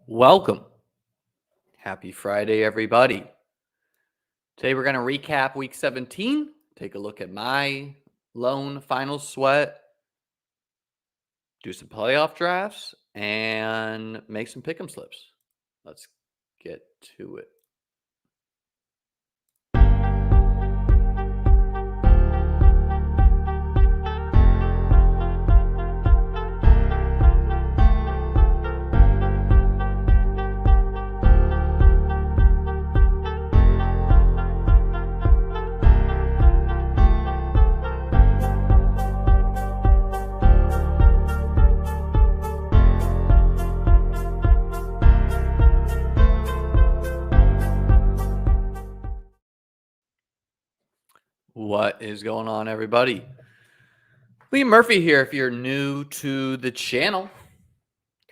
Welcome. Happy Friday, everybody. Today we're going to recap week 17, take a look at my lone final sweat, do some playoff drafts, and make some pick'em slips. Let's get to it. What is going on, everybody? Liam Murphy here. If you're new to the channel,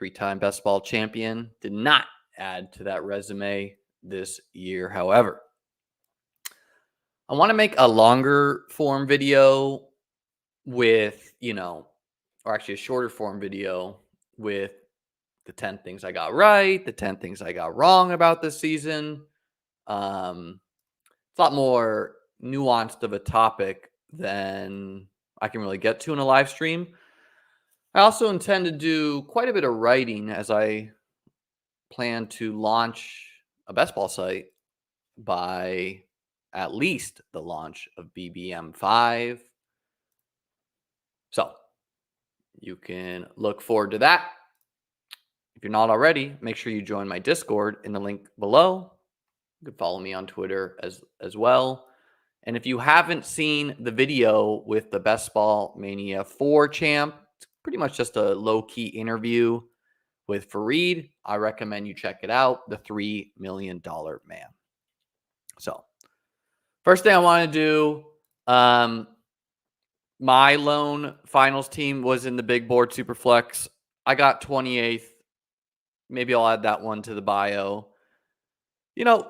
3-time best ball champion, did not add to that resume this year, however. I want to make a longer form video with, or actually a shorter form video with the 10 things I got right, the 10 things I got wrong about this season. It's a lot more nuanced of a topic than I can really get to in a live stream. I also intend to do quite a bit of writing as I plan to launch a best ball site by at least the launch of BBM5. So you can look forward to that. If you're not already, make sure you join my Discord in the link below. You can follow me on Twitter as well. And if you haven't seen the video with the Best Ball Mania 4 champ, it's pretty much just a low-key interview with Fareed. I recommend you check it out, the $3 million man. So first thing I want to do, my lone finals team was in the big board Superflex. I got 28th. Maybe I'll add that one to the bio.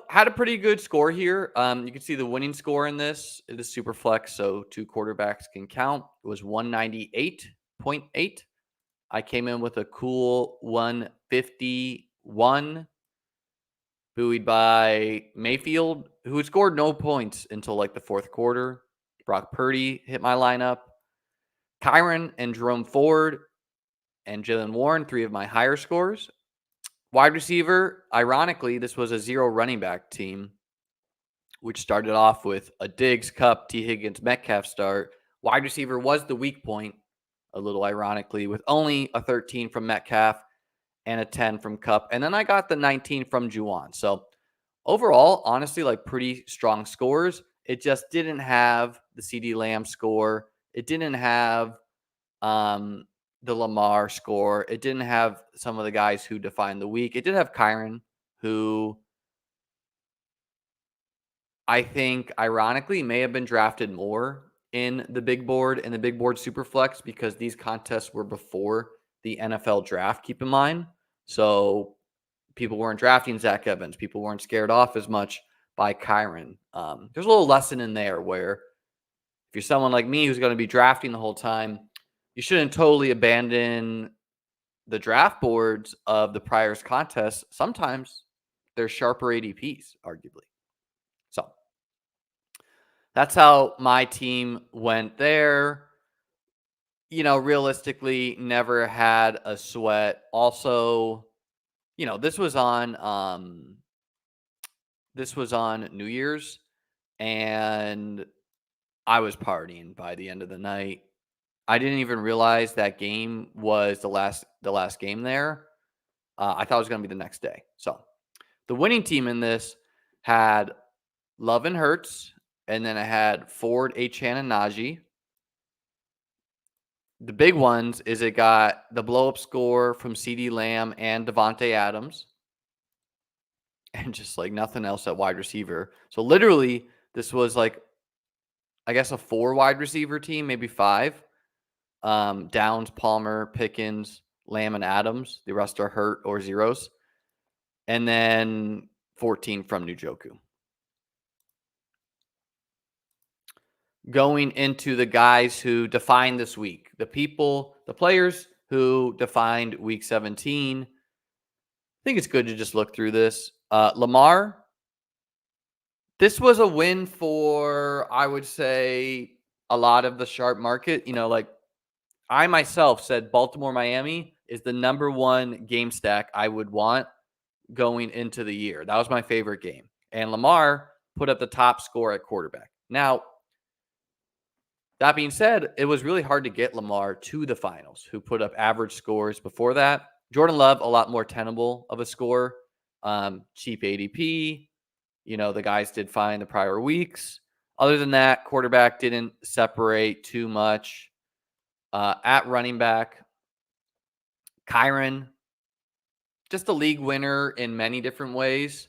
Had a pretty good score here. You can see the winning score in this. It is Superflex, so two quarterbacks can count. It was 198.8. I came in with a cool 151, buoyed by Mayfield, who had scored no points until like the fourth quarter. Brock Purdy hit my lineup. Kyron and Jerome Ford and Jalen Warren, three of my higher scores. Wide receiver, ironically, this was a zero running back team, which started off with a Diggs, Cup, T. Higgins, Metcalf start. Wide receiver was the weak point, a little ironically, with only a 13 from Metcalf and a 10 from Cup. And then I got the 19 from Juwan. So overall, honestly, like pretty strong scores. It just didn't have the CD Lamb score. It didn't have the Lamar score. It didn't have some of the guys who defined the week. It did have Kyron, who I think, ironically, may have been drafted more in the big board and the big board Superflex because these contests were before the NFL draft, keep in mind. So people weren't drafting Zach Evans. People weren't scared off as much by Kyron. There's a little lesson in there where if you're someone like me who's going to be drafting the whole time, you shouldn't totally abandon the draft boards of the prior contests. Sometimes they're sharper ADPs, arguably. So that's how my team went there. Realistically, never had a sweat. Also, this was on New Year's, and I was partying by the end of the night. I didn't even realize that game was the last game there. I thought it was going to be the next day. So the winning team in this had Love and Hurts, and then I had Ford, Achane, and Najee. The big ones is it got the blow-up score from CD Lamb and Devontae Adams, and just like nothing else at wide receiver. So literally, this was like, I guess, a 4 wide receiver team, maybe 5. Downs, Palmer, Pickens, Lamb, and Adams. The rest are hurt or zeros. And then 14 from Njoku. Going into the guys who defined this week, the players who defined week 17, think it's good to just look through this. Lamar, this was a win for, I would say, a lot of the sharp market. Like I myself said Baltimore Miami is the number one game stack I would want going into the year. That was my favorite game. And Lamar put up the top score at quarterback. Now, that being said, it was really hard to get Lamar to the finals, who put up average scores before that. Jordan Love, a lot more tenable of a score. Cheap ADP. The guys did fine the prior weeks. Other than that, quarterback didn't separate too much. At running back, Kyron, just a league winner in many different ways.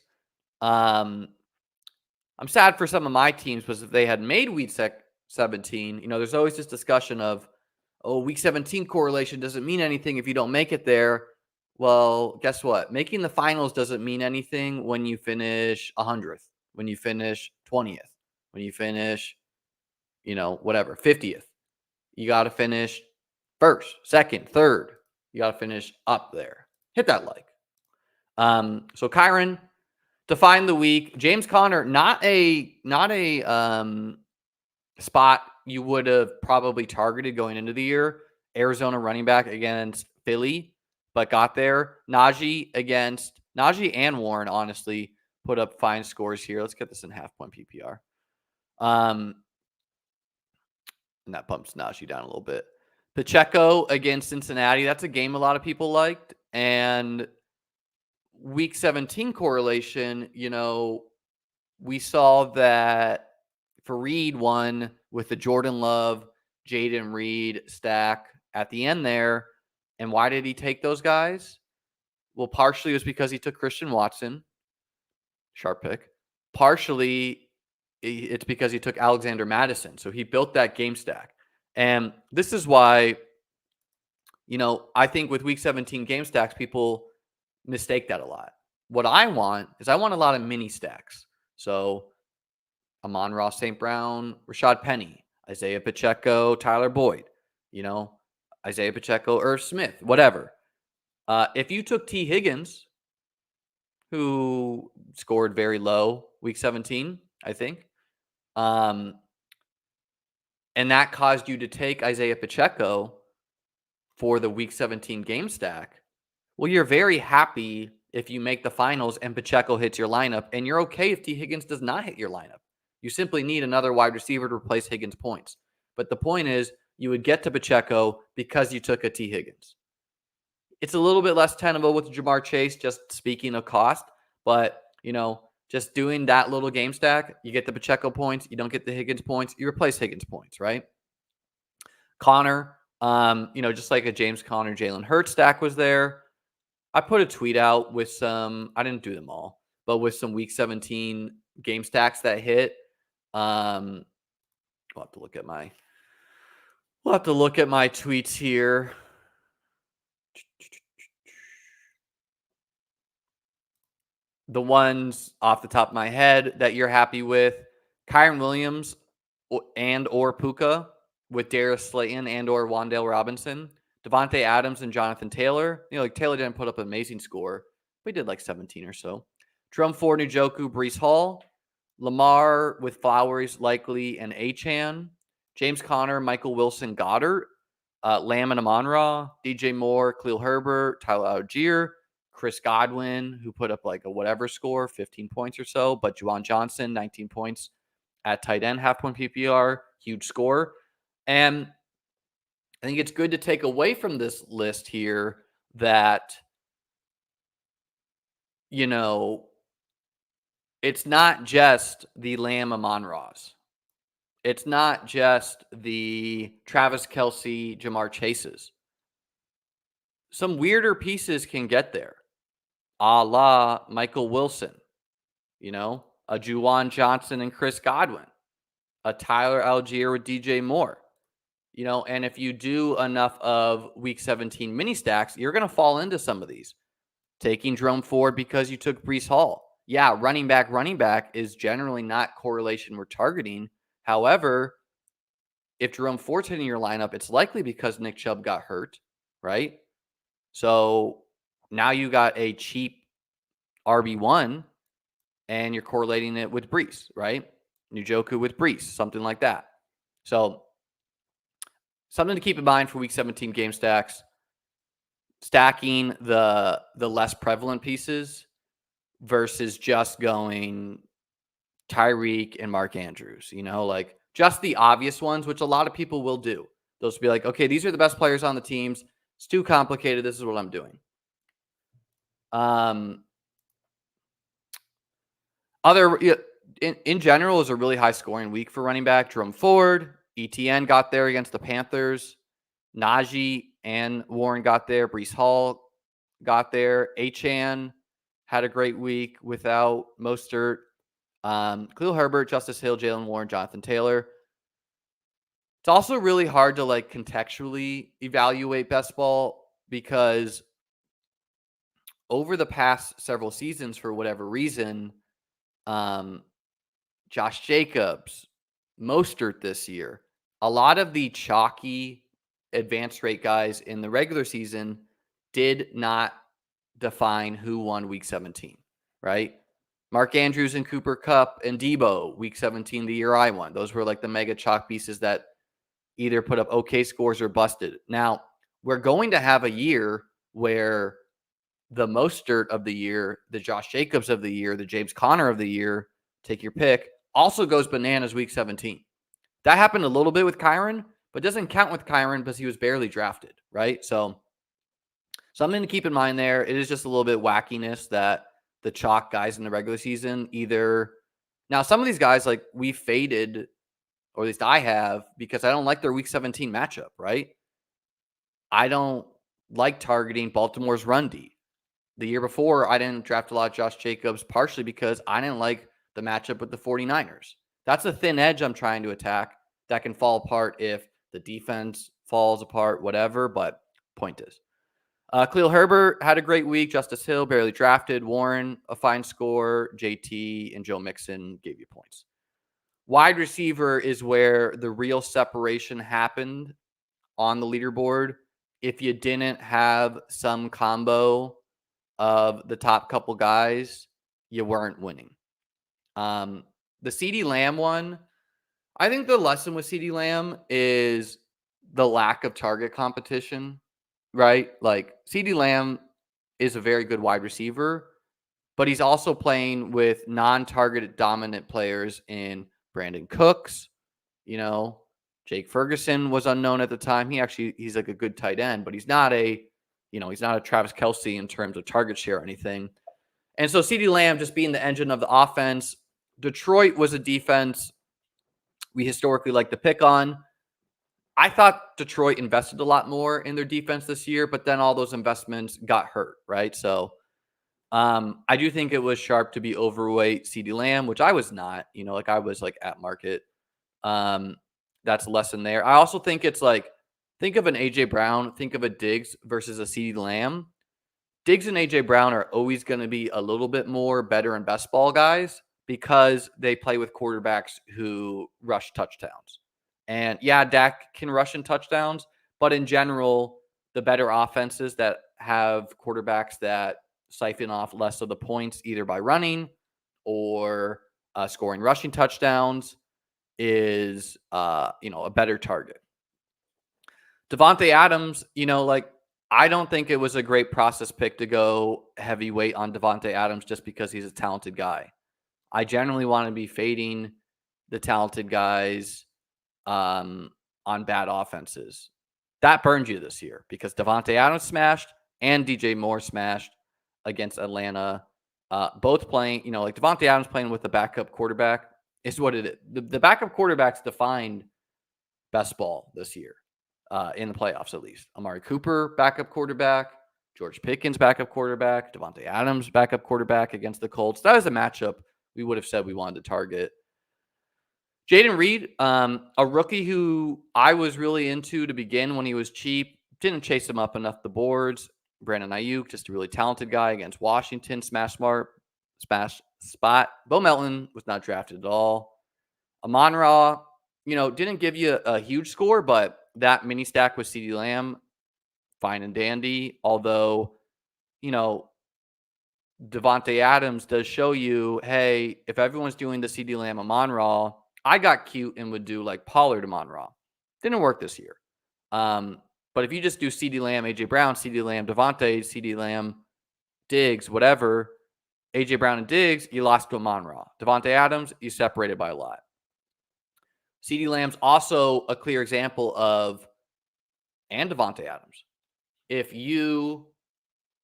I'm sad for some of my teams because if they had made week 17, there's always this discussion of, week 17 correlation doesn't mean anything if you don't make it there. Well, guess what? Making the finals doesn't mean anything when you finish 100th, when you finish 20th, when you finish, 50th. You got to finish first, second, third. You got to finish up there. Hit that like. So Kyron defined the week. James Conner, not a spot you would have probably targeted going into the year. Arizona running back against Philly, but got there. Najee and Warren, honestly, put up fine scores here. Let's get this in half-point PPR. And that bumps Najee down a little bit. Pacheco against Cincinnati. That's a game a lot of people liked. And week 17 correlation, we saw that Fareed won with the Jordan Love, Jaden Reed stack at the end there. And why did he take those guys? Well, partially it was because he took Christian Watson. Sharp pick. Partially it's because he took Alexander Madison. So he built that game stack. And this is why, I think with week 17 game stacks, people mistake that a lot. What I want is a lot of mini stacks. So Amon-Ra St. Brown, Rashad Penny, Isaiah Pacheco, Tyler Boyd, Isaiah Pacheco, Irv Smith, whatever. If you took T. Higgins, who scored very low week 17, I think, and that caused you to take Isaiah Pacheco for the week 17 game stack, well, you're very happy if you make the finals and Pacheco hits your lineup, and you're okay if T. Higgins does not hit your lineup. You simply need another wide receiver to replace Higgins' points. But the point is, you would get to Pacheco because you took a T. Higgins. It's a little bit less tenable with Jamar Chase, just speaking of cost. But, just doing that little game stack, you get the Pacheco points, you don't get the Higgins points, you replace Higgins points, right? Connor, just like a James Conner, Jalen Hurts stack was there. I put a tweet out with I didn't do them all, but with some week 17 game stacks that hit. We'll have to look at my tweets here. The ones off the top of my head that you're happy with: Kyron Williams and or Puka with Darius Slayton and or Wan'Dale Robinson, Devontae Adams and Jonathan Taylor. Taylor didn't put up an amazing score, but he did like 17 or so. Jerome Ford, Njoku, Breece Hall, Lamar with Flowers, Likely, and Achane, James Conner, Michael Wilson, Goddard, Lamb and Amon-Ra, DJ Moore, Khalil Herbert, Tyler Algier, Chris Godwin, who put up like a whatever score, 15 points or so, but Juwan Johnson, 19 points at tight end, half-point PPR, huge score. And I think it's good to take away from this list here that, it's not just the Lamb Amon-Ra's. It's not just the Travis Kelce, Jamar Chases. Some weirder pieces can get there, a la Michael Wilson, a Juwan Johnson and Chris Godwin, a Tyler Algier with DJ Moore. And if you do enough of week 17 mini stacks, you're going to fall into some of these. Taking Jerome Ford because you took Breece Hall. Yeah, running back is generally not correlation we're targeting. However, if Jerome Ford's hitting your lineup, it's likely because Nick Chubb got hurt, right? So now you got a cheap RB1 and you're correlating it with Brees, right? Njoku with Brees, something like that. So something to keep in mind for week 17 game stacks, stacking the less prevalent pieces versus just going Tyreek and Mark Andrews, like just the obvious ones, which a lot of people will do. They'll be like, okay, these are the best players on the teams. It's too complicated. This is what I'm doing. In general, it was a really high scoring week for running back. Jerome Ford, ETN got there against the Panthers. Najee and Warren got there. Brees Hall got there. Achane had a great week without Mostert. Khalil Herbert, Justice Hill, Jalen Warren, Jonathan Taylor. It's also really hard to contextually evaluate best ball because over the past several seasons, for whatever reason, Josh Jacobs, Mostert this year, a lot of the chalky advanced rate guys in the regular season did not define who won week 17, right? Mark Andrews and Cooper Kupp and Debo, week 17, the year I won. Those were the mega chalk pieces that either put up okay scores or busted. Now, we're going to have a year where the Mostert of the year, the Josh Jacobs of the year, the James Conner of the year, take your pick, also goes bananas week 17. That happened a little bit with Kyron, but doesn't count with Kyron because he was barely drafted, right? So something to keep in mind there. It is just a little bit wackiness that the chalk guys in the regular season either... Now, some of these guys, we faded, or at least I have, because I don't like their week 17 matchup, right? I don't like targeting Baltimore's run D. The year before, I didn't draft a lot of Josh Jacobs, partially because I didn't like the matchup with the 49ers. That's a thin edge I'm trying to attack that can fall apart if the defense falls apart, whatever, but point is. Khalil Herbert had a great week. Justice Hill, barely drafted. Warren, a fine score. JT and Joe Mixon gave you points. Wide receiver is where the real separation happened on the leaderboard. If you didn't have some combo of the top couple guys, you weren't winning. The CeeDee Lamb one, I think the lesson with CeeDee Lamb is the lack of target competition, right? CeeDee Lamb is a very good wide receiver, but he's also playing with non-targeted dominant players in Brandon Cooks. Jake Ferguson was unknown at the time. He's a good tight end, but he's not a Travis Kelce in terms of target share or anything. And so CeeDee Lamb just being the engine of the offense. Detroit was a defense we historically like to pick on. I thought Detroit invested a lot more in their defense this year, but then all those investments got hurt, right? So I do think it was sharp to be overweight CeeDee Lamb, which I was not. I was at market. That's a lesson there. I also think it's think of an AJ Brown, think of a Diggs versus a CeeDee Lamb. Diggs and AJ Brown are always going to be a little bit more better and best ball guys because they play with quarterbacks who rush touchdowns. And yeah, Dak can rush in touchdowns, but in general, the better offenses that have quarterbacks that siphon off less of the points either by running or scoring rushing touchdowns is a better target. Devontae Adams, I don't think it was a great process pick to go heavyweight on Devontae Adams just because he's a talented guy. I generally want to be fading the talented guys on bad offenses. That burned you this year because Devontae Adams smashed and DJ Moore smashed against Atlanta. Both playing, Devontae Adams playing with the backup quarterback is what it is. The backup quarterbacks defined best ball this year. In the playoffs, at least. Amari Cooper, backup quarterback. George Pickens, backup quarterback. Devontae Adams, backup quarterback against the Colts. That is a matchup we would have said we wanted to target. Jaden Reed, a rookie who I was really into to begin when he was cheap. Didn't chase him up enough the boards. Brandon Ayuk, just a really talented guy against Washington. Smash spot. Bo Melton was not drafted at all. Amon-Ra, didn't give you a huge score, but that mini stack with CeeDee Lamb, fine and dandy. Although, Devontae Adams does show you, hey, if everyone's doing the CeeDee Lamb Amon-Ra, I got cute and would do like Pollard Amon-Ra. Didn't work this year. But if you just do CeeDee Lamb, AJ Brown, CeeDee Lamb, Devontae, CeeDee Lamb, Diggs, whatever, AJ Brown and Diggs, you lost to Amon-Ra. Devontae Adams, you separated by a lot. CeeDee Lamb's also a clear example of, and Devontae Adams. If you,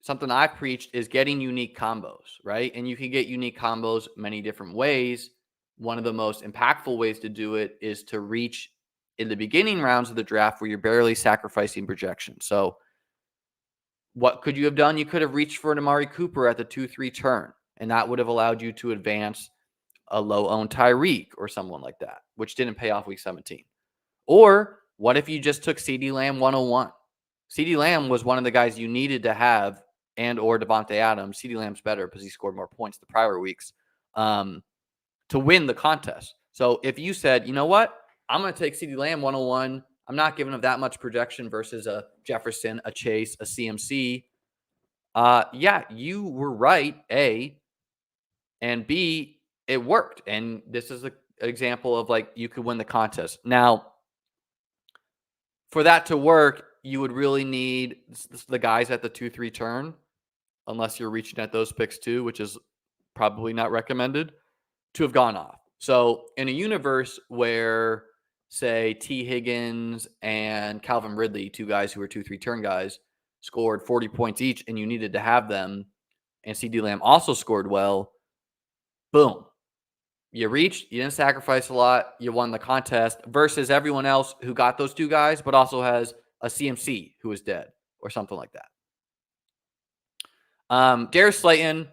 something I've preached is getting unique combos, right? And you can get unique combos many different ways. One of the most impactful ways to do it is to reach in the beginning rounds of the draft where you're barely sacrificing projection. So what could you have done? You could have reached for an Amari Cooper at the 2-3 turn, and that would have allowed you to advance a low-owned Tyreek or someone like that, which didn't pay off week 17. Or what if you just took CeeDee Lamb 101? CeeDee Lamb was one of the guys you needed to have, and or Devontae Adams. CeeDee Lamb's better because he scored more points the prior weeks to win the contest. So if you said, you know what, I'm going to take CeeDee Lamb 101. I'm not giving him that much projection versus a Jefferson, a Chase, a CMC. Yeah, you were right, A. And B, it worked. And this is an example of like you could win the contest. Now, for that to work, you would really need the guys at the 2-3 turn, unless you're reaching at those picks too, which is probably not recommended, to have gone off. So in a universe where, say, T. Higgins and Calvin Ridley, two guys who were 2-3 turn guys, scored 40 points each and you needed to have them, and CeeDee Lamb also scored well, boom. You reached, you didn't sacrifice a lot, you won the contest versus everyone else who got those two guys, but also has a CMC who is dead or something like that. Darius Slayton,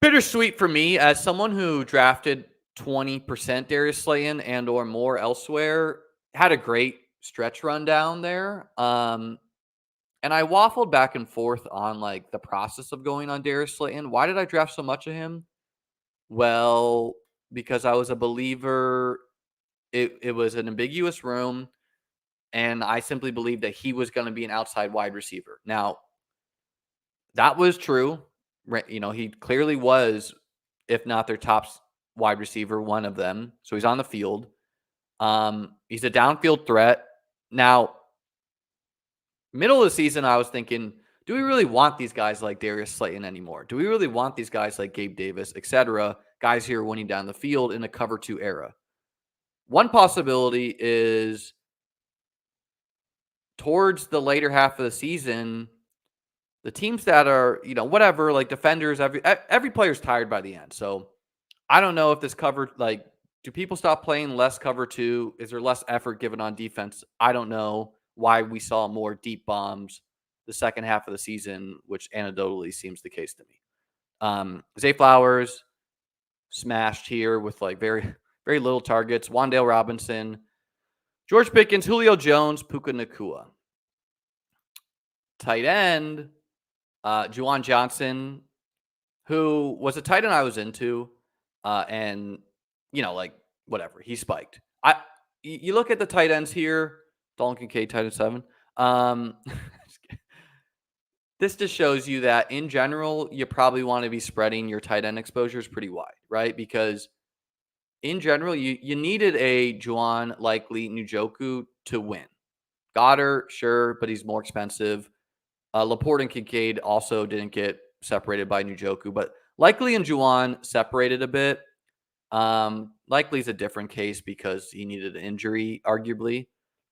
bittersweet for me as someone who drafted 20% Darius Slayton and or more elsewhere, had a great stretch run down there. And I waffled back and forth on like the process of going on Darius Slayton. Why did I draft so much of him? Well, because I was a believer. It was an ambiguous room, and I simply believed that he was going to be an outside wide receiver. Now, that was true. You know, he clearly was, if not their top wide receiver, one of them. So he's on the field. He's a downfield threat. Now, middle of the season, I was thinking, do we really want these guys like Darius Slayton anymore? Do we really want these guys like Gabe Davis, etc., guys here winning down the field in a cover 2 era? One possibility is towards the later half of the season, the teams that are, you know, whatever, like defenders, every player's tired by the end. So I don't know if this cover, like, do people stop playing less cover 2? Is there less effort given on defense? I don't know why we saw more deep bombs the second half of the season, which anecdotally seems the case to me. Zay Flowers smashed here with like very, very little targets. Wan'Dale Robinson, George Pickens, Julio Jones, Puka Nacua. Tight end, Juwan Johnson, who was a tight end I was into, and, you know, like, whatever, he spiked. You look at the tight ends here, Dalton Kincaid, tight end 7. This just shows you that, in general, you probably want to be spreading your tight end exposures pretty wide, right? Because, in general, you needed a Juwan, likely, Njoku to win. Goddard, sure, but he's more expensive. Laporte and Kincaid also didn't get separated by Njoku, but likely and Juwan separated a bit. Likely is a different case because he needed an injury, arguably.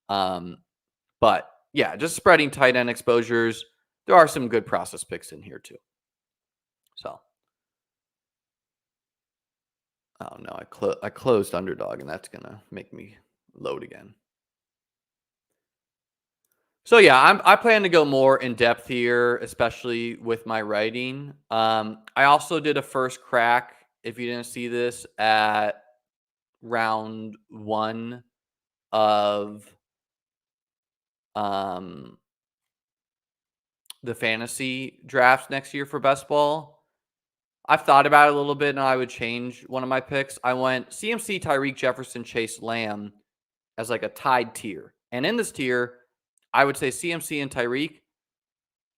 But yeah, just spreading tight end exposures. There are some good process picks in here too. So, oh no, I closed Underdog, and that's gonna make me load again. So yeah, I plan to go more in depth here, especially with my writing. I also did a first crack, if you didn't see this, at round 1 of the fantasy drafts next year for best ball. I've thought about it a little bit, and I would change one of my picks. I went CMC, Tyreek, Jefferson, Chase, Lamb as like a tied tier. And in this tier, I would say CMC and Tyreek,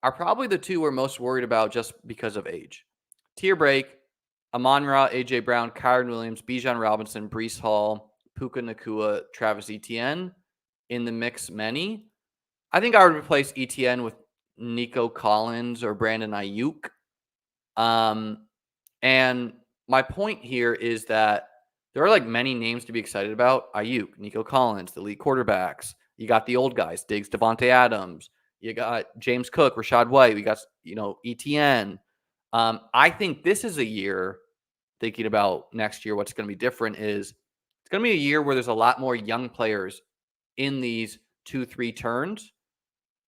are probably the two we're most worried about just because of age. Tier break, Amon-Ra, A.J. Brown, Kyron Williams, Bijan Robinson, Breece Hall, Puka Nacua, Travis Etienne. In the mix, many. I think I would replace Etienne with Nico Collins or Brandon Ayuk. And my point here is that there are like many names to be excited about. Ayuk, Nico Collins, the elite quarterbacks. You got the old guys, Diggs, Devontae Adams. You got James Cook, Rashad White. We got, ETN. I think this is a year, thinking about next year, what's going to be different is it's going to be a year where there's a lot more young players in these 2-3 turns.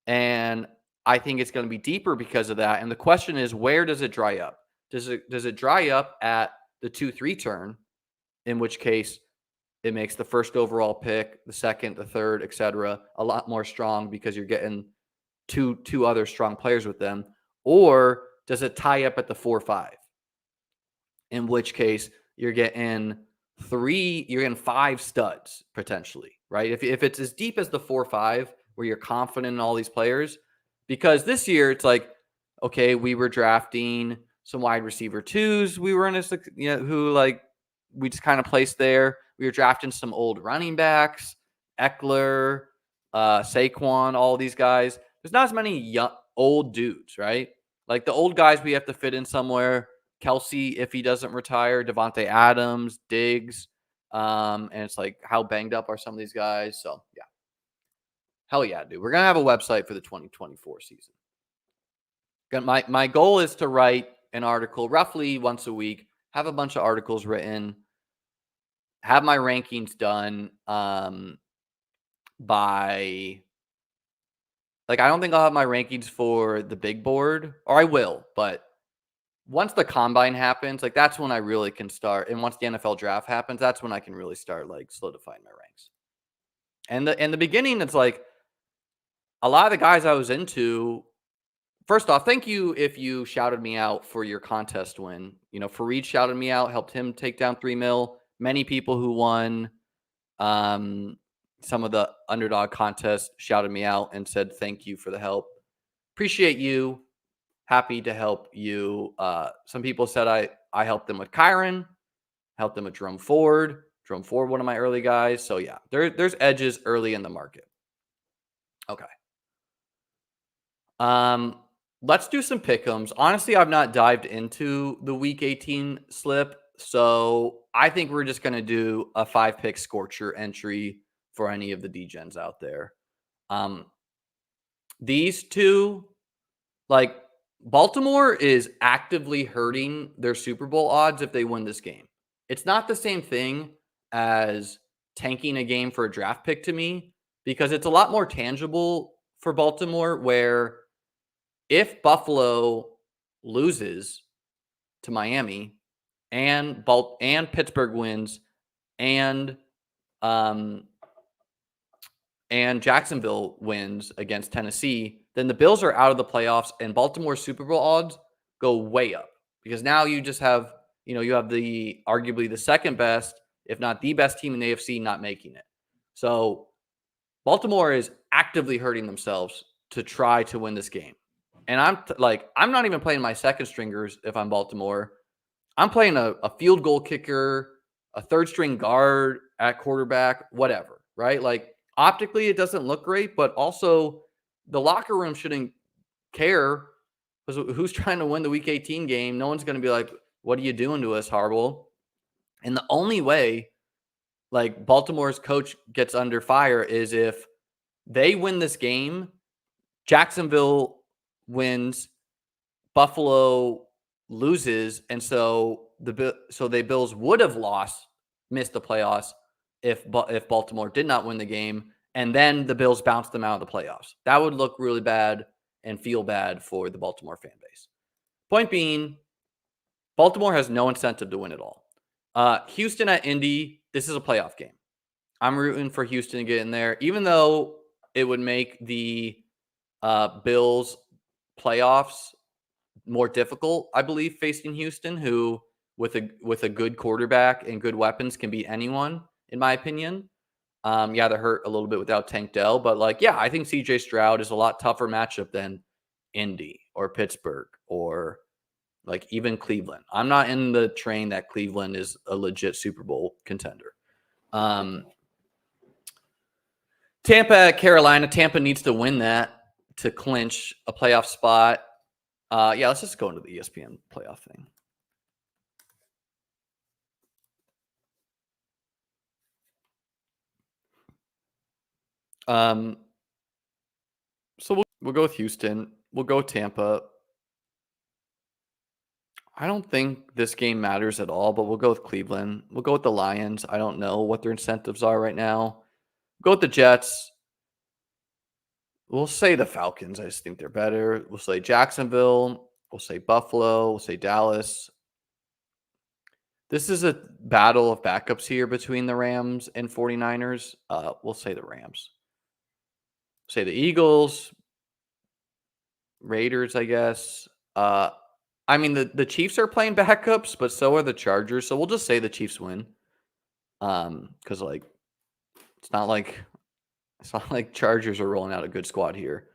And I think it's going to be deeper because of that. And the question is, where does it dry up? Does it dry up at the 2-3 turn, in which case it makes the first overall pick, the second, the third, etc., a lot more strong because you're getting two other strong players with them? Or does it tie up at the 4-5? In which case you're getting 5 studs potentially, right? If it's as deep as the 4-5, where you're confident in all these players, because this year it's like, okay, we were drafting some wide receiver 2s. We were in who like we just kind of placed there. We were drafting some old running backs, Eckler, Saquon, all these guys. There's not as many young old dudes, right? Like the old guys we have to fit in somewhere. Kelsey, if he doesn't retire, Devontae Adams, Diggs. And it's like, how banged up are some of these guys? So, yeah. Hell yeah, dude. We're going to have a website for the 2024 season. My goal is to write an article roughly once a week, have a bunch of articles written, have my rankings done by... Like, I don't think I'll have my rankings for the big board, or I will, but once the combine happens, like that's when I really can start. And once the NFL draft happens, that's when I can really start like solidifying my ranks. And in the beginning, it's like a lot of the guys I was into. First off, thank you if you shouted me out for your contest win. Fareed shouted me out, helped him take down $3 million. Many people who won some of the underdog contests shouted me out and said thank you for the help. Appreciate you. Happy to help you. Some people said I helped them with Kyron, helped them with Jerome Ford, one of my early guys. So yeah, there's edges early in the market. Okay. Let's do some pick'ems. Honestly, I've not dived into the week 18 slip, so I think we're just gonna do a 5-pick scorcher entry for any of the degens out there. These two, like, Baltimore is actively hurting their Super Bowl odds if they win this game. It's not the same thing as tanking a game for a draft pick to me, because it's a lot more tangible for Baltimore, where if Buffalo loses to Miami and Pittsburgh wins and Jacksonville wins against Tennessee, then the Bills are out of the playoffs and Baltimore's Super Bowl odds go way up, because now you just have, you have the arguably the second best, if not the best team in the AFC not making it. So Baltimore is actively hurting themselves to try to win this game. And I'm not even playing my second stringers if I'm Baltimore. I'm playing a field goal kicker, a third string guard at quarterback, whatever, right? Like, optically, it doesn't look great, but also the locker room shouldn't care, because who's trying to win the Week 18 game? No one's going to be like, what are you doing to us, Harbaugh? And the only way, like, Baltimore's coach gets under fire is if they win this game, Jacksonville wins, Buffalo loses, and so the Bills would have missed the playoffs if Baltimore did not win the game, and then the Bills bounced them out of the playoffs. That would look really bad and feel bad for the Baltimore fan base. Point being, Baltimore has no incentive to win at all. Houston at Indy, this is a playoff game. I'm rooting for Houston to get in there, even though it would make the Bills playoffs more difficult, I believe, facing Houston, who with a good quarterback and good weapons can beat anyone, in my opinion. Yeah, they're hurt a little bit without Tank Dell, but I think CJ Stroud is a lot tougher matchup than Indy or Pittsburgh or like even Cleveland. I'm not in the train that Cleveland is a legit Super Bowl contender. Tampa at Carolina. Tampa needs to win that to clinch a playoff spot. Yeah, let's just go into the ESPN playoff thing. So we'll go with Houston. We'll go with Tampa. I don't think this game matters at all, but we'll go with Cleveland. We'll go with the Lions. I don't know what their incentives are right now. Go with the Jets. We'll say the Falcons. I just think they're better. We'll say Jacksonville. We'll say Buffalo. We'll say Dallas. This is a battle of backups here between the Rams and 49ers. We'll say the Rams. Say the Eagles. Raiders, I guess. I mean, the Chiefs are playing backups, but so are the Chargers. So we'll just say the Chiefs win. Because like it's not like Chargers are rolling out a good squad here.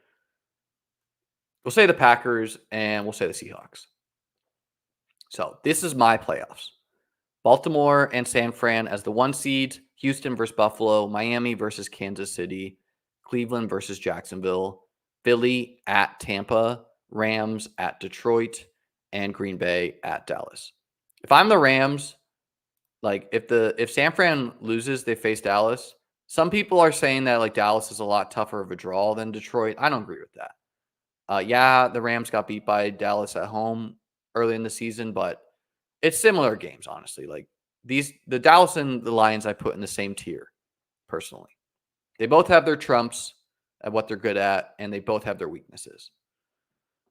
We'll say the Packers and we'll say the Seahawks. So this is my playoffs. Baltimore and San Fran as the 1 seeds, Houston versus Buffalo, Miami versus Kansas City, Cleveland versus Jacksonville, Philly at Tampa, Rams at Detroit, and Green Bay at Dallas. If I'm the Rams, like if San Fran loses, they face Dallas. Some people are saying that like Dallas is a lot tougher of a draw than Detroit. I don't agree with that. Yeah, the Rams got beat by Dallas at home early in the season, but it's similar games, honestly. Like the Dallas and the Lions I put in the same tier, personally. They both have their trumps at what they're good at, and they both have their weaknesses.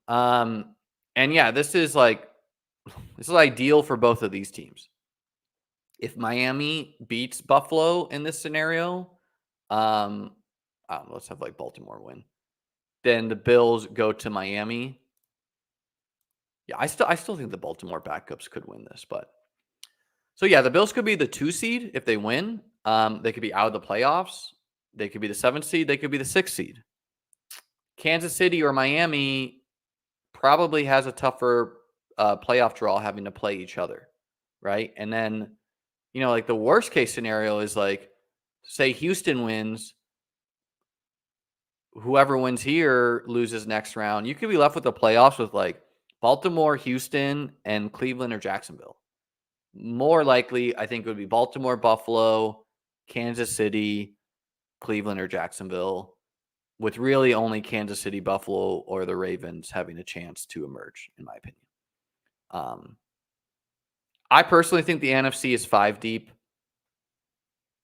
And yeah, this is ideal for both of these teams. If Miami beats Buffalo in this scenario, I don't know, let's have like Baltimore win. Then the Bills go to Miami. Yeah, I still think the Baltimore backups could win this, but so yeah, the Bills could be the 2 seed if they win. They could be out of the playoffs. They could be the 7th seed. They could be the 6th seed. Kansas City or Miami probably has a tougher playoff draw having to play each other, right? And then, like the worst case scenario is like, say Houston wins, whoever wins here loses next round. You could be left with the playoffs with like Baltimore, Houston, and Cleveland or Jacksonville. More likely, I think it would be Baltimore, Buffalo, Kansas City, Cleveland, or Jacksonville, with really only Kansas City, Buffalo, or the Ravens having a chance to emerge, in my opinion. I personally think the NFC is 5 deep.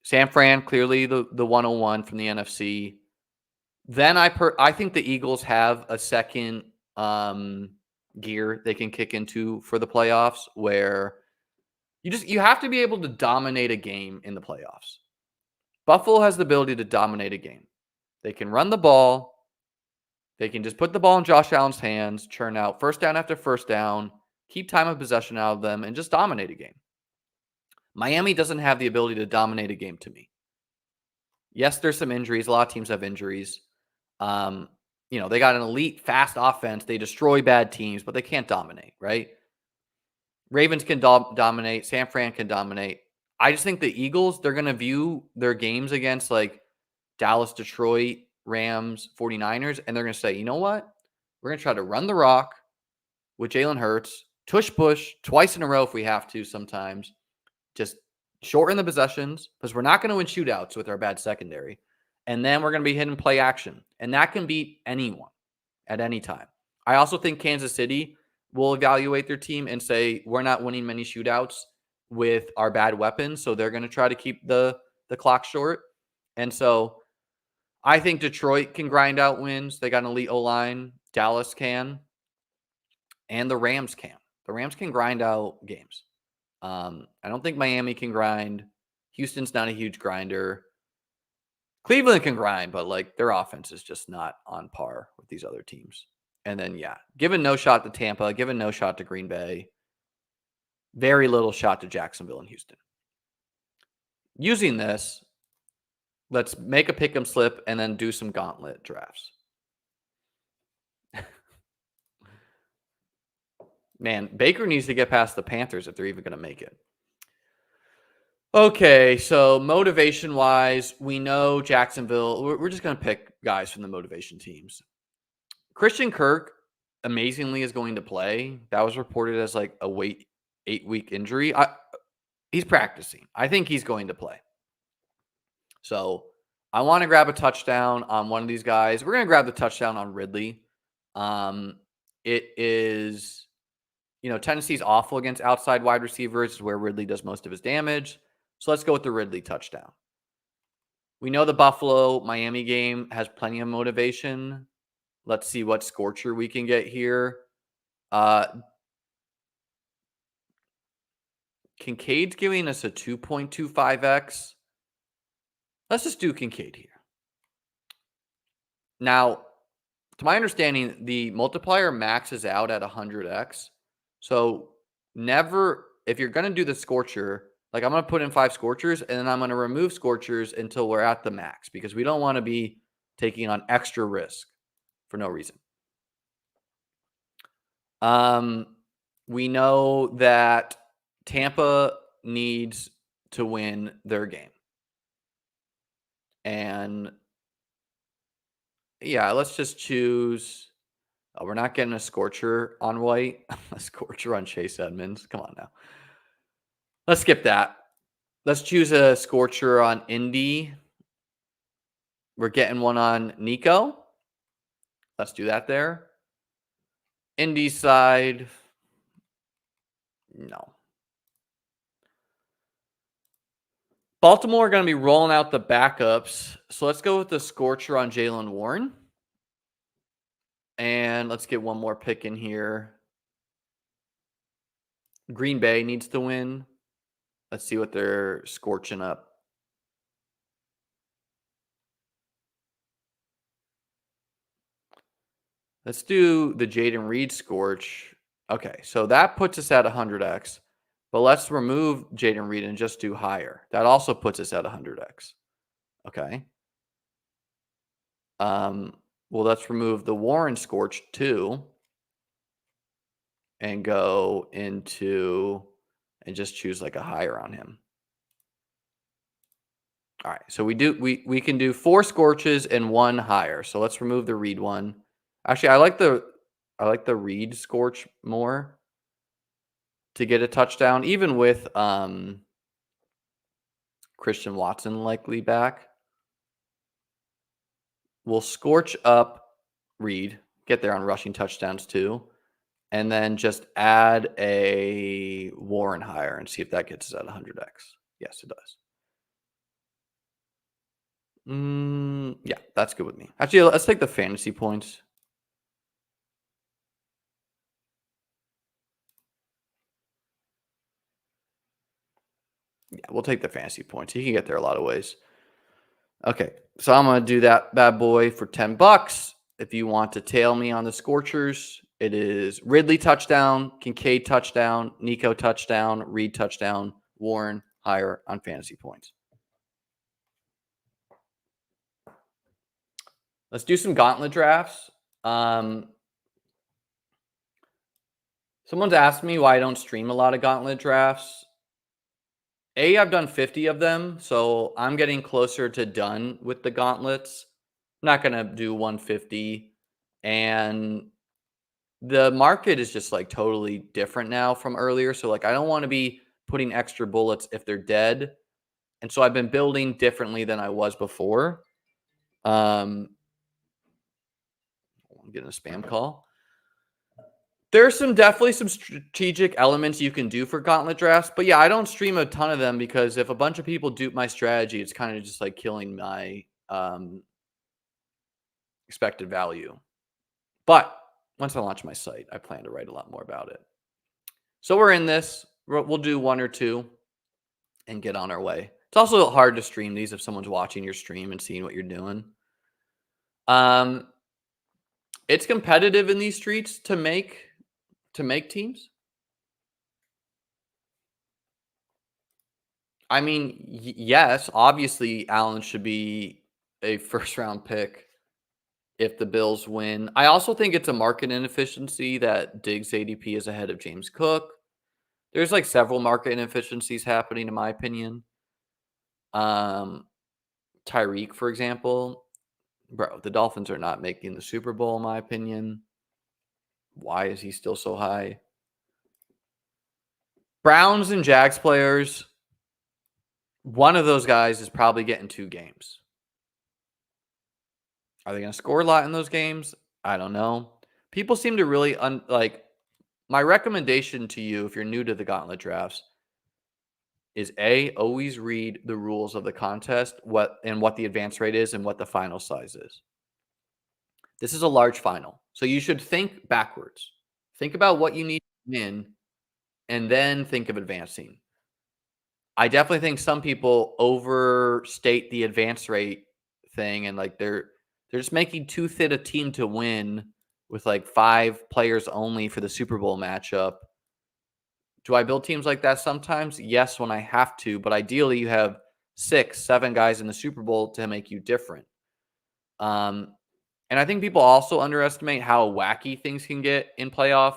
San Fran, clearly the 101 from the NFC. Then I think the Eagles have a second gear they can kick into for the playoffs where you have to be able to dominate a game in the playoffs. Buffalo has the ability to dominate a game. They can run the ball. They can just put the ball in Josh Allen's hands, churn out first down after first down, keep time of possession out of them, and just dominate a game. Miami doesn't have the ability to dominate a game to me. Yes, there's some injuries. A lot of teams have injuries. They got an elite, fast offense. They destroy bad teams, but they can't dominate, right? Ravens can dominate. San Fran can dominate. I just think the Eagles, they're going to view their games against like Dallas, Detroit, Rams, 49ers, and they're going to say, you know what? We're going to try to run the rock with Jalen Hurts, tush push twice in a row if we have to sometimes. Just shorten the possessions because we're not going to win shootouts with our bad secondary. And then we're going to be hitting play action. And that can beat anyone at any time. I also think Kansas City will evaluate their team and say, we're not winning many shootouts with our bad weapons. So they're going to try to keep the clock short. And so I think Detroit can grind out wins. They got an elite O-line. Dallas can. And the Rams can. The Rams can grind out games. I don't think Miami can grind. Houston's not a huge grinder. Cleveland can grind, but like their offense is just not on par with these other teams. And then, yeah, given no shot to Tampa, given no shot to Green Bay, very little shot to Jacksonville and Houston. Using this, let's make a pick 'em slip and then do some gauntlet drafts. Man, Baker needs to get past the Panthers if they're even going to make it. Okay, so motivation-wise, we know Jacksonville. We're just going to pick guys from the motivation teams. Christian Kirk, amazingly, is going to play. That was reported as like a 8-week injury. He's practicing. I think he's going to play. So I want to grab a touchdown on one of these guys. We're going to grab the touchdown on Ridley. It is, Tennessee's awful against outside wide receivers, where Ridley does most of his damage. So let's go with the Ridley touchdown. We know the Buffalo-Miami game has plenty of motivation. Let's see what scorcher we can get here. Kincaid's giving us a 2.25x. Let's just do Kincaid here. Now, to my understanding, the multiplier maxes out at 100x. So never, if you're going to do the scorcher, like I'm going to put in 5 scorchers and then I'm going to remove scorchers until we're at the max, because we don't want to be taking on extra risk for no reason. We know that Tampa needs to win their game. And yeah, let's just choose. Oh, we're not getting a scorcher on White. A scorcher on Chase Edmonds. Come on now. Let's skip that. Let's choose a scorcher on Indy. We're getting one on Nico. Let's do that there. Indy side. No. Baltimore are going to be rolling out the backups. So let's go with the scorcher on Jaylen Warren. And let's get one more pick in here. Green Bay needs to win. Let's see what they're scorching up. Let's do the Jaden Reed scorch. Okay, so that puts us at 100x. But let's remove Jaden Reed and just do higher. That also puts us at 100x. Okay. Well, let's remove the Warren scorch too. And go into and just choose like a higher on him. All right, so we can do 4 scorches and 1 higher. So let's remove the Reed one. Actually, I like the Reed scorch more to get a touchdown, even with Christian Watson likely back. We'll scorch up Reed, get there on rushing touchdowns too, and then just add a Warren higher and see if that gets us at 100x. Yes, it does. Yeah, that's good with me. Actually, let's take the fantasy points. Yeah, we'll take the fantasy points. You can get there a lot of ways. Okay, so I'm going to do that bad boy for $10. If you want to tail me on the scorchers, it is Ridley touchdown, Kincaid touchdown, Nico touchdown, Reed touchdown, Warren higher on fantasy points. Let's do some gauntlet drafts. Someone's asked me why I don't stream a lot of gauntlet drafts. I've done 50 of them, so I'm getting closer to done with the gauntlets. I'm not going to do 150. And the market is just like totally different now from earlier. So like I don't want to be putting extra bullets if they're dead. And so I've been building differently than I was before. I'm getting a spam call. There's definitely some strategic elements you can do for gauntlet drafts. But yeah, I don't stream a ton of them because if a bunch of people dupe my strategy, it's kind of just like killing my expected value. But once I launch my site, I plan to write a lot more about it. So we're in this. We'll do 1 or 2 and get on our way. It's also hard to stream these if someone's watching your stream and seeing what you're doing. It's competitive in these streets to make teams. I mean, yes, obviously Allen should be a first-round pick if the Bills win. I also think it's a market inefficiency that Diggs' ADP is ahead of James Cook. There's like several market inefficiencies happening, in my opinion. Tyreek, for example, bro, the Dolphins are not making the Super Bowl, in my opinion. Why is he still so high? Browns and Jags players, one of those guys is probably getting 2 games. Are they going to score a lot in those games? I don't know. People seem to really my recommendation to you if you're new to the Gauntlet Drafts is always read the rules of the contest, what the advance rate is and what the final size is. This is a large final. So you should think backwards. Think about what you need to win and then think of advancing. I definitely think some people overstate the advance rate thing and like they're just making too thin a team to win with like 5 players only for the Super Bowl matchup. Do I build teams like that sometimes? Yes, when I have to, but ideally you have 6, 7 guys in the Super Bowl to make you different. And I think people also underestimate how wacky things can get in playoff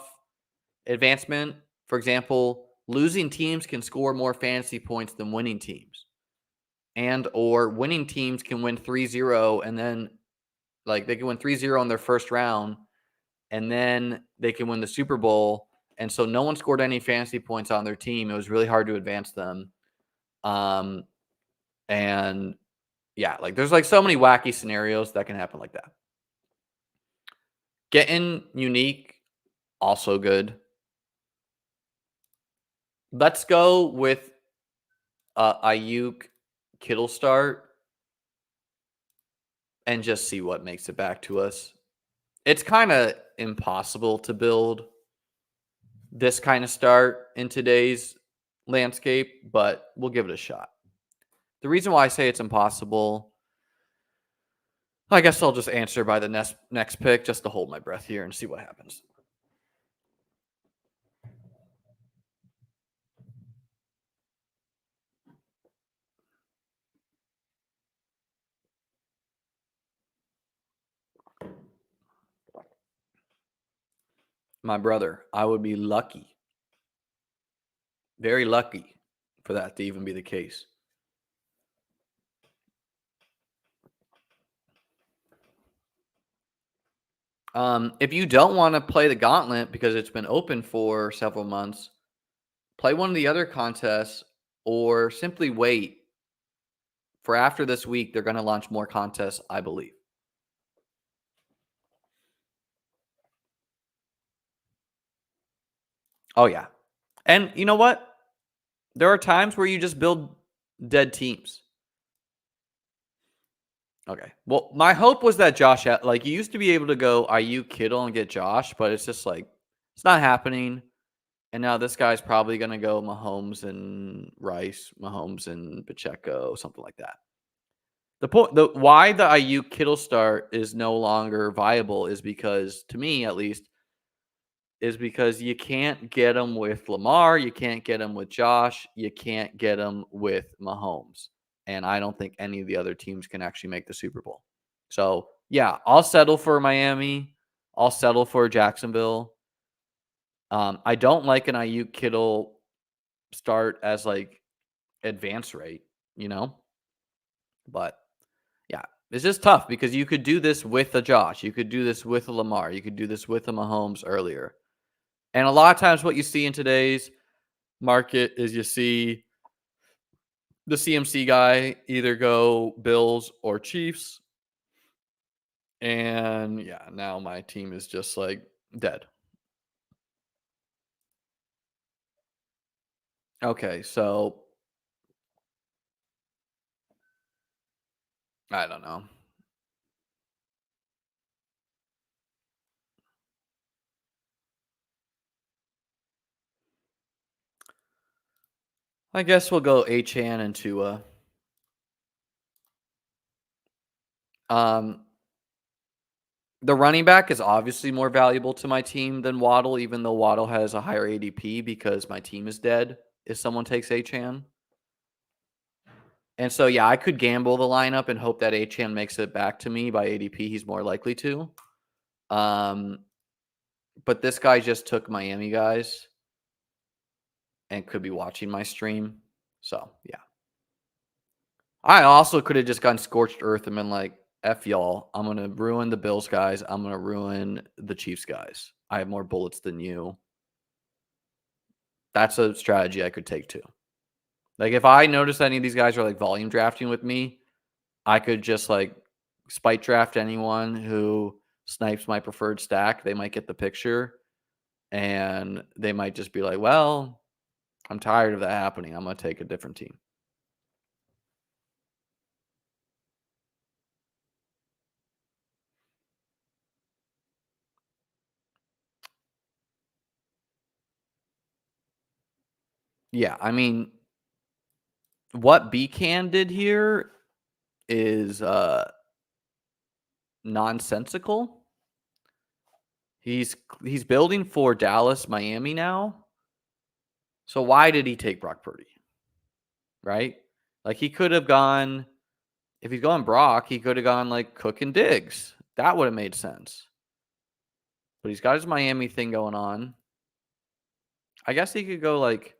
advancement. For example, losing teams can score more fantasy points than winning teams. And or winning teams can win 3-0 and then like they can win 3-0 in their first round and then they can win the Super Bowl. And so no one scored any fantasy points on their team. It was really hard to advance them. And yeah, like there's like so many wacky scenarios that can happen like that. Getting unique, also good. Let's go with Ayuk Kittle start and just see what makes it back to us. It's kind of impossible to build this kind of start in today's landscape, but we'll give it a shot. The reason why I say it's impossible, I guess I'll just answer by the next pick just to hold my breath here and see what happens. My brother, I would be lucky, very lucky for that to even be the case. If you don't want to play the gauntlet because it's been open for several months, play one of the other contests or simply wait for after this week. They're going to launch more contests, I believe. Oh, yeah. And you know what? There are times where you just build dead teams. Okay. Well, my hope was that Josh, like you used to be able to go Ayuk Kittle and get Josh, but it's just like, it's not happening. And now this guy's probably going to go Mahomes and Rice, Mahomes and Pacheco, something like that. Why the Ayuk Kittle start is no longer viable is because, to me at least, is because you can't get him with Lamar, you can't get him with Josh, you can't get him with Mahomes. And I don't think any of the other teams can actually make the Super Bowl. So, yeah, I'll settle for Miami. I'll settle for Jacksonville. I don't like an Ayuk Kittle start as like advance rate, but yeah, it's just tough because you could do this with a Josh, you could do this with a Lamar, you could do this with a Mahomes earlier. And a lot of times what you see in today's market is you see the CMC guy either go Bills or Chiefs. And yeah, now my team is just like dead. Okay, so I don't know. I guess we'll go Achane and Tua. The running back is obviously more valuable to my team than Waddle, even though Waddle has a higher ADP because my team is dead if someone takes Achane. And so, yeah, I could gamble the lineup and hope that Achane makes it back to me by ADP. He's more likely to. Um, but this guy just took Miami guys and could be watching my stream. So, yeah. I also could have just gone scorched earth and been like, F y'all. I'm going to ruin the Bills guys. I'm going to ruin the Chiefs guys. I have more bullets than you. That's a strategy I could take too. Like, if I notice any of these guys are like volume drafting with me, I could just like spite draft anyone who snipes my preferred stack. They might get the picture and they might just be like, well, I'm tired of that happening. I'm going to take a different team. Yeah, I mean, what Becan did here is nonsensical. He's building for Dallas, Miami now. So why did he take Brock Purdy? Right? Like he could have gone if he's going Brock, he could have gone like Cook and Diggs. That would have made sense. But he's got his Miami thing going on. I guess he could go like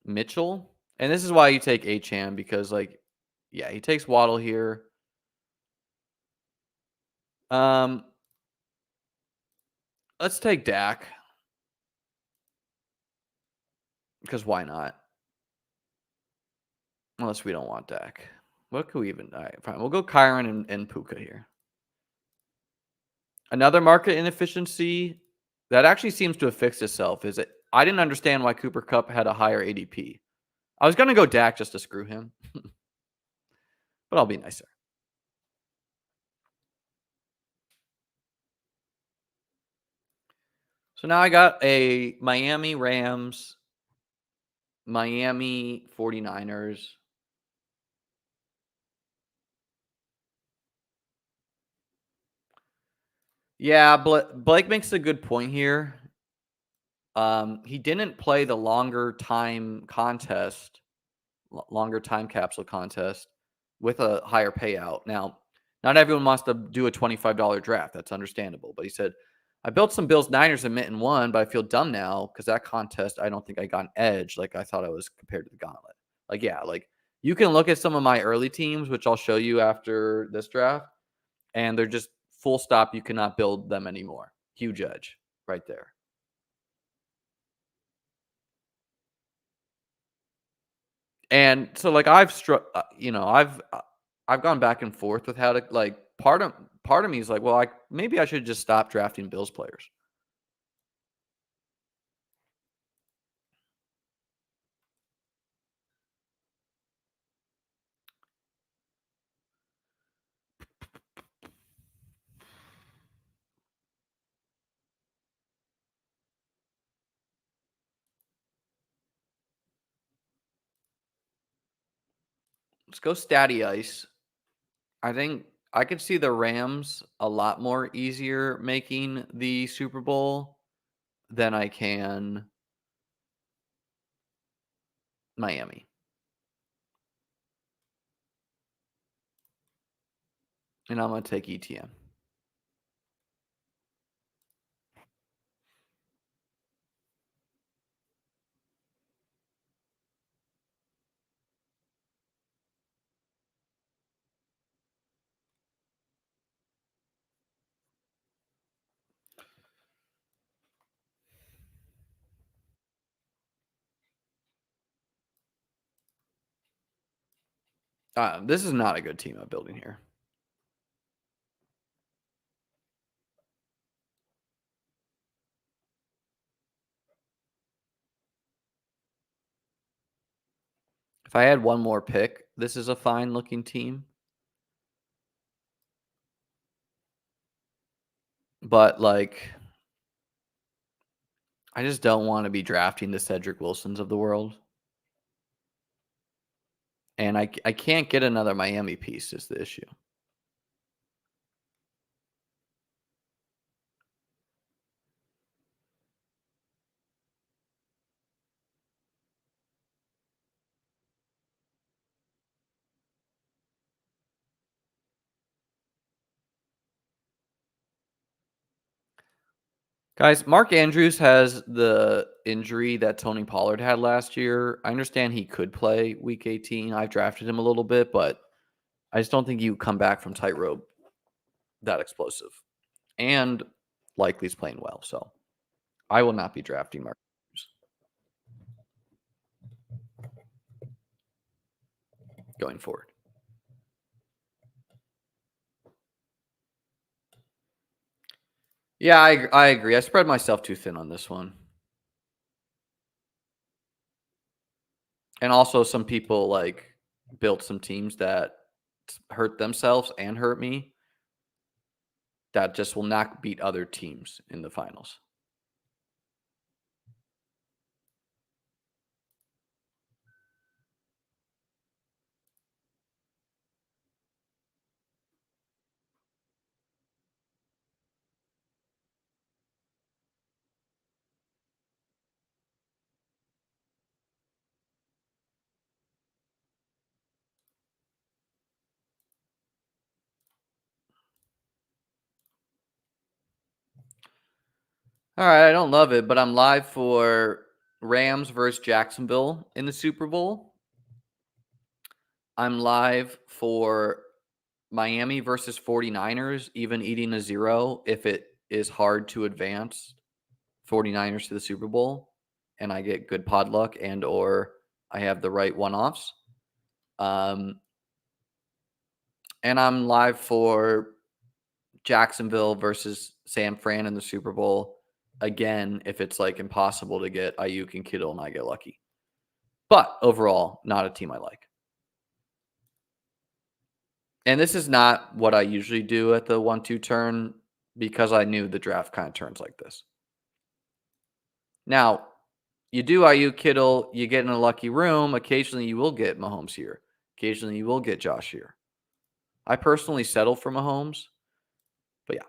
Mitchell. And this is why you take Achane because like yeah, he takes Waddle here. Let's take Dak. Because why not? Unless we don't want Dak. What could we even? All right, fine. We'll go Kyron and Puka here. Another market inefficiency that actually seems to have fixed itself is that I didn't understand why Cooper Kupp had a higher ADP. I was going to go Dak just to screw him, but I'll be nicer. So now I got a Miami Rams, Miami 49ers. Yeah, Blake makes a good point here. He didn't play the longer time capsule contest with a higher payout. Now, not everyone wants to do a $25 draft. That's understandable. But he said, I built some Bills Niners and Mint and won, but I feel dumb now because that contest, I don't think I got an edge like I thought I was compared to the Gauntlet. Like, yeah, like you can look at some of my early teams, which I'll show you after this draft, and they're just full stop. You cannot build them anymore. Huge edge right there. And so like I've gone back and forth with how to like part of me is like, well, maybe I should just stop drafting Bills players. Let's go Statty Ice. I think I could see the Rams a lot more easier making the Super Bowl than I can Miami. And I'm going to take ETN. This is not a good team I'm building here. If I had one more pick, this is a fine looking team. But like I just don't want to be drafting the Cedric Wilsons of the world. And I can't get another Miami piece is the issue. Guys, Mark Andrews has the injury that Tony Pollard had last year. I understand he could play week 18. I've drafted him a little bit, but I just don't think you come back from tightrope that explosive. And likely is playing well. So I will not be drafting Mark Andrews going forward. Yeah, I agree. I spread myself too thin on this one. And also some people like built some teams that hurt themselves and hurt me that just will not beat other teams in the finals. All right, I don't love it, but I'm live for Rams versus Jacksonville in the Super Bowl. I'm live for Miami versus 49ers, even eating a 0 if it is hard to advance 49ers to the Super Bowl and I get good pod luck and or I have the right one-offs. And I'm live for Jacksonville versus San Fran in the Super Bowl. Again, if it's like impossible to get Ayuk and Kittle and I get lucky. But overall, not a team I like. And this is not what I usually do at the 1-2 turn because I knew the draft kind of turns like this. Now, you do Ayuk, Kittle, you get in a lucky room. Occasionally, you will get Mahomes here. Occasionally, you will get Josh here. I personally settle for Mahomes. But yeah.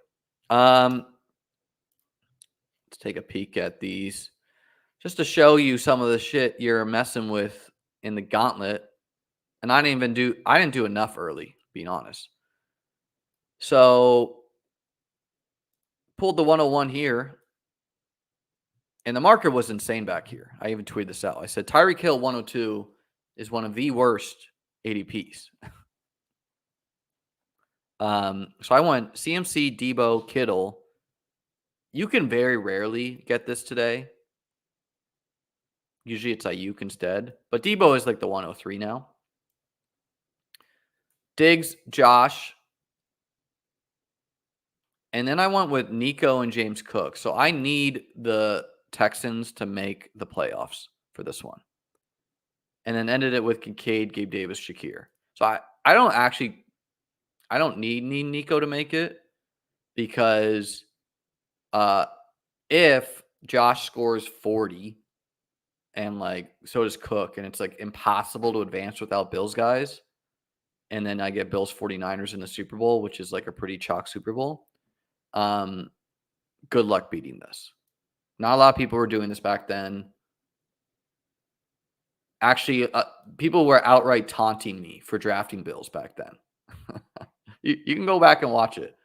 Let's take a peek at these. Just to show you some of the shit you're messing with in the gauntlet. And I didn't do enough early, being honest. So pulled the 101 here. And the marker was insane back here. I even tweeted this out. I said Tyreek Hill 102 is one of the worst ADPs. So I went CMC, Debo, Kittle. You can very rarely get this today. Usually it's Ayuk instead. But Debo is like the 103 now. Diggs, Josh. And then I went with Nico and James Cook. So I need the Texans to make the playoffs for this one. And then ended it with Kincaid, Gabe Davis, Shakir. So I don't need Nico to make it because if Josh scores 40 and like so does Cook and it's like impossible to advance without Bills guys and then I get Bills 49ers in the Super Bowl, which is like a pretty chalk Super Bowl. Good luck beating this. Not a lot of people were doing this back then. Actually, people were outright taunting me for drafting Bills back then. You can go back and watch it,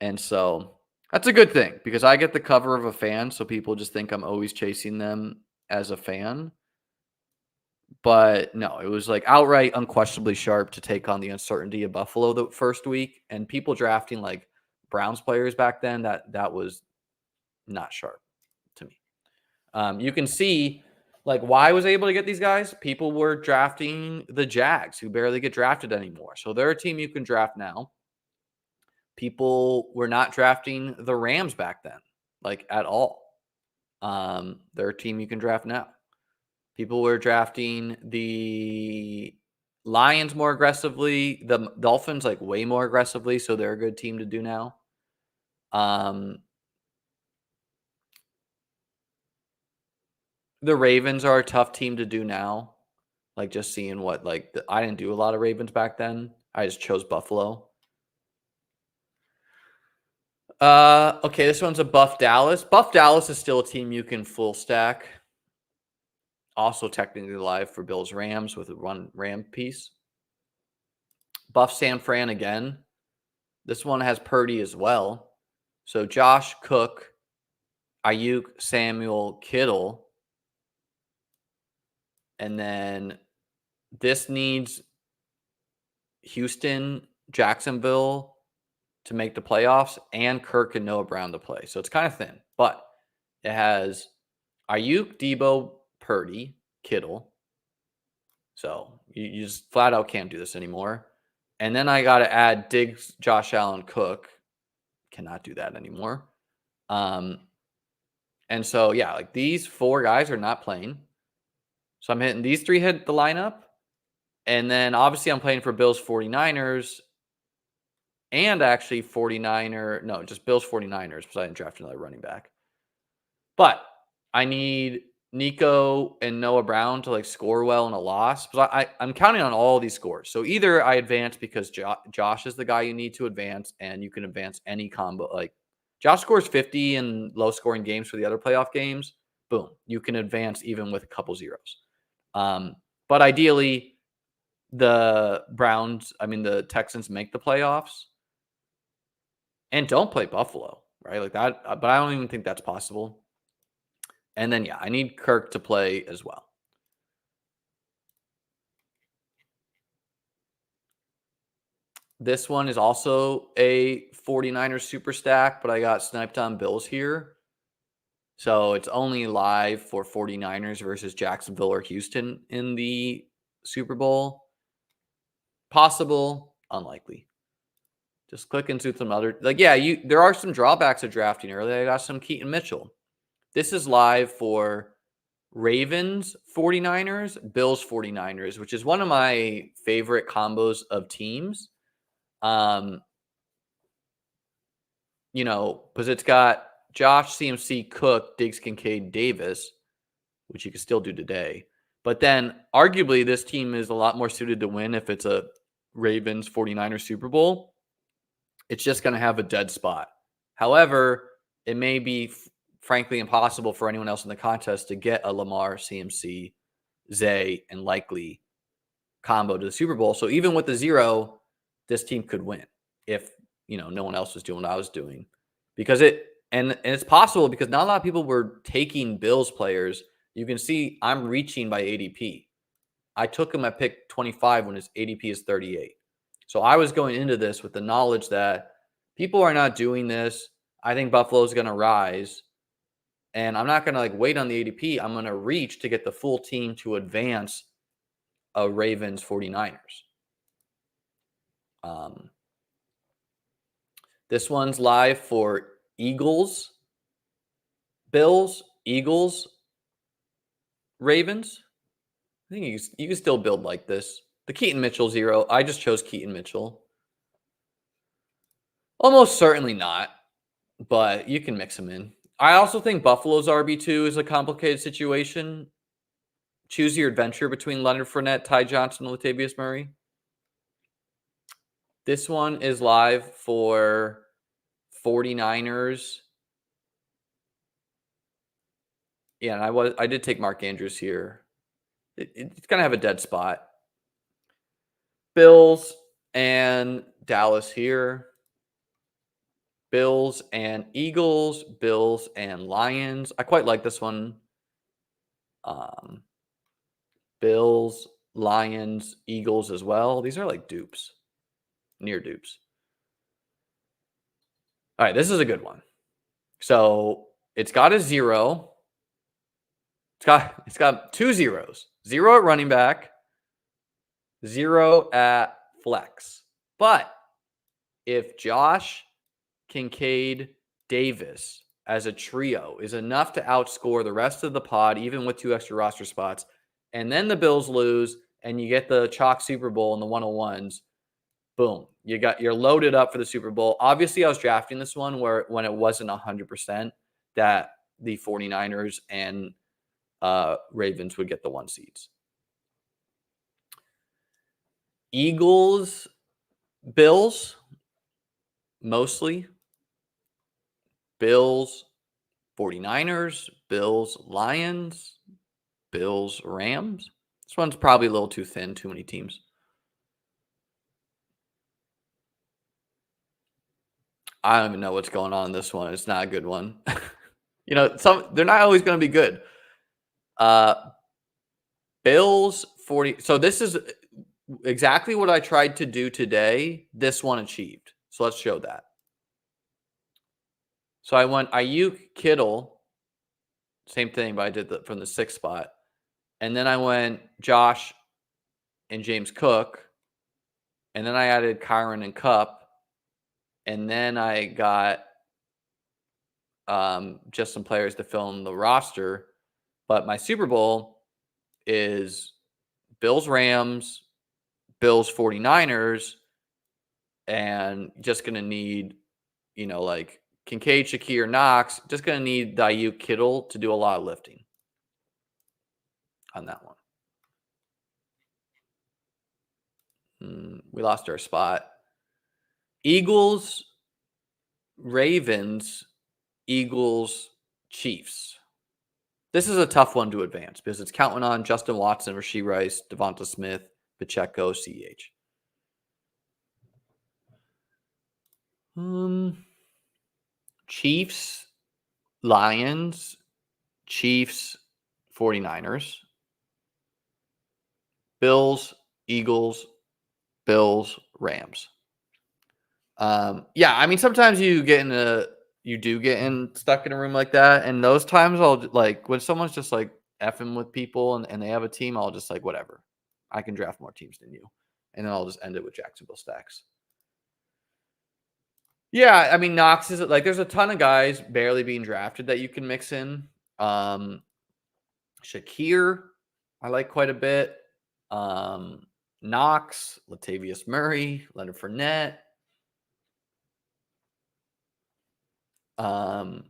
And so that's a good thing because I get the cover of a fan. So people just think I'm always chasing them as a fan. But no, it was like outright unquestionably sharp to take on the uncertainty of Buffalo the first week. And people drafting like Browns players back then, that was not sharp to me. You can see like why I was able to get these guys. People were drafting the Jags who barely get drafted anymore. So they're a team you can draft now. People were not drafting the Rams back then, like at all. They're a team you can draft now. People were drafting the Lions more aggressively, the Dolphins like way more aggressively, so they're a good team to do now. The Ravens are a tough team to do now. Like just seeing what I didn't do a lot of Ravens back then. I just chose Buffalo. Okay, this one's a Buff Dallas. Buff Dallas is still a team you can full stack. Also technically live for Bills Rams with a one Ram piece. Buff San Fran again. This one has Purdy as well. So Josh, Cook, Ayuk, Samuel, Kittle. And then this needs Houston, Jacksonville to make the playoffs, and Kirk and Noah Brown to play. So it's kind of thin, but it has Ayuk, Debo, Purdy, Kittle. So you just flat out can't do this anymore. And then I got to add Diggs, Josh Allen, Cook. Cannot do that anymore. And so, yeah, like these 4 guys are not playing. So I'm hitting these 3 hit the lineup. And then obviously I'm playing for Bills 49ers and actually 49er. No, just Bills 49ers because I didn't draft another running back. But I need Nico and Noah Brown to like score well in a loss. But I'm counting on all these scores. So either I advance because Josh is the guy you need to advance, and you can advance any combo. Like Josh scores 50 in low scoring games for the other playoff games. Boom, you can advance even with a couple zeros. But ideally, the Texans make the playoffs and don't play Buffalo, right? Like that, but I don't even think that's possible. And then, yeah, I need Kirk to play as well. This one is also a 49ers super stack, but I got sniped on Bills here. So it's only live for 49ers versus Jacksonville or Houston in the Super Bowl. Possible, unlikely. Just click into some other, like, yeah, there are some drawbacks of drafting early. I got some Keaton Mitchell. This is live for Ravens 49ers, Bills 49ers, which is one of my favorite combos of teams. Because it's got Josh, CMC, Cook, Diggs, Kincaid, Davis, which you can still do today. But then arguably this team is a lot more suited to win if it's a Ravens 49ers Super Bowl. It's just going to have a dead spot. However, it may be frankly impossible for anyone else in the contest to get a Lamar, CMC, Zay, and likely combo to the Super Bowl. So even with the 0, this team could win if no one else was doing what I was doing. Because it's possible because not a lot of people were taking Bills players. You can see I'm reaching by ADP. I took him at pick 25 when his ADP is 38. So I was going into this with the knowledge that people are not doing this. I think Buffalo is going to rise. And I'm not going to wait on the ADP. I'm going to reach to get the full team to advance a Ravens 49ers. This one's live for Eagles, Bills, Eagles, Ravens. I think you can still build like this. The Keaton Mitchell 0. I just chose Keaton Mitchell. Almost certainly not, but you can mix them in. I also think Buffalo's RB2 is a complicated situation. Choose your adventure between Leonard Fournette, Ty Johnson, and Latavius Murray. This one is live for 49ers. Yeah, and I did take Mark Andrews here. It's going to have a dead spot. Bills and Dallas here. Bills and Eagles. Bills and Lions. I quite like this one. Bills, Lions, Eagles as well. These are like dupes. Near dupes. All right, this is a good one. So it's got a 0. It's got 2 zeros. 0 at running back, 0 at flex. But if Josh, Kincaid, Davis as a trio is enough to outscore the rest of the pod, even with 2 extra roster spots, and then the Bills lose and you get the chalk Super Bowl in the 101s, boom, you're loaded up for the Super Bowl. Obviously, I was drafting this one when it wasn't 100% that the 49ers and Ravens would get the 1 seeds. Eagles, Bills, mostly. Bills, 49ers, Bills, Lions, Bills, Rams. This one's probably a little too thin, too many teams. I don't even know what's going on in this one. It's not a good one. They're not always going to be good. Bills 40. So this is exactly what I tried to do today. This one achieved. So let's show that. So I went Ayuk, Kittle, same thing, but I did from the 6th spot. And then I went Josh and James Cook. And then I added Kyron and Cup. And then I got just some players to fill in the roster. But my Super Bowl is Bills, Rams, Bills, 49ers, and just going to need, like Kincaid, Shakir, Knox, just going to need the Ayuk, Kittle to do a lot of lifting on that one. We lost our spot. Eagles, Ravens, Eagles, Chiefs. This is a tough one to advance because it's counting on Justin Watson, Rashee Rice, Devonta Smith, Pacheco, CH. Chiefs, Lions, Chiefs, 49ers. Bills, Eagles, Bills, Rams. Yeah, I mean, sometimes you do get stuck in a room like that. And those times I'll like when someone's just like effing with people and they have a team, I'll just like, whatever. I can draft more teams than you. And then I'll just end it with Jacksonville stacks. Yeah, I mean, Knox is like, there's a ton of guys barely being drafted that you can mix in. Shakir, I like quite a bit. Knox, Latavius Murray, Leonard Fournette. Kind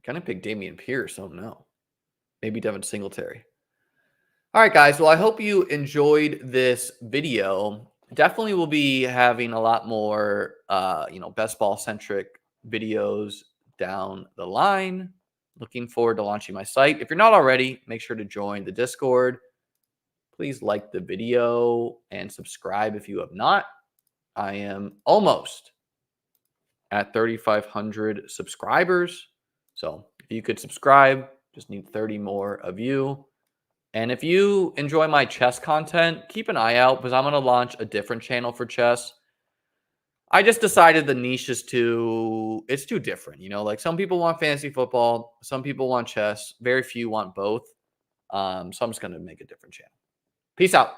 of pick Dameon Pierce. Oh no, maybe Devin Singletary. All right, guys. Well, I hope you enjoyed this video. Definitely will be having a lot more, best ball centric videos down the line. Looking forward to launching my site. If you're not already, make sure to join the Discord. Please like the video and subscribe if you have not. I am almost at 3,500 subscribers. So if you could subscribe, just need 30 more of you. And if you enjoy my chess content, keep an eye out because I'm going to launch a different channel for chess. I just decided the niche is too different. Like some people want fantasy football, some people want chess, very few want both. So I'm just going to make a different channel. Peace out.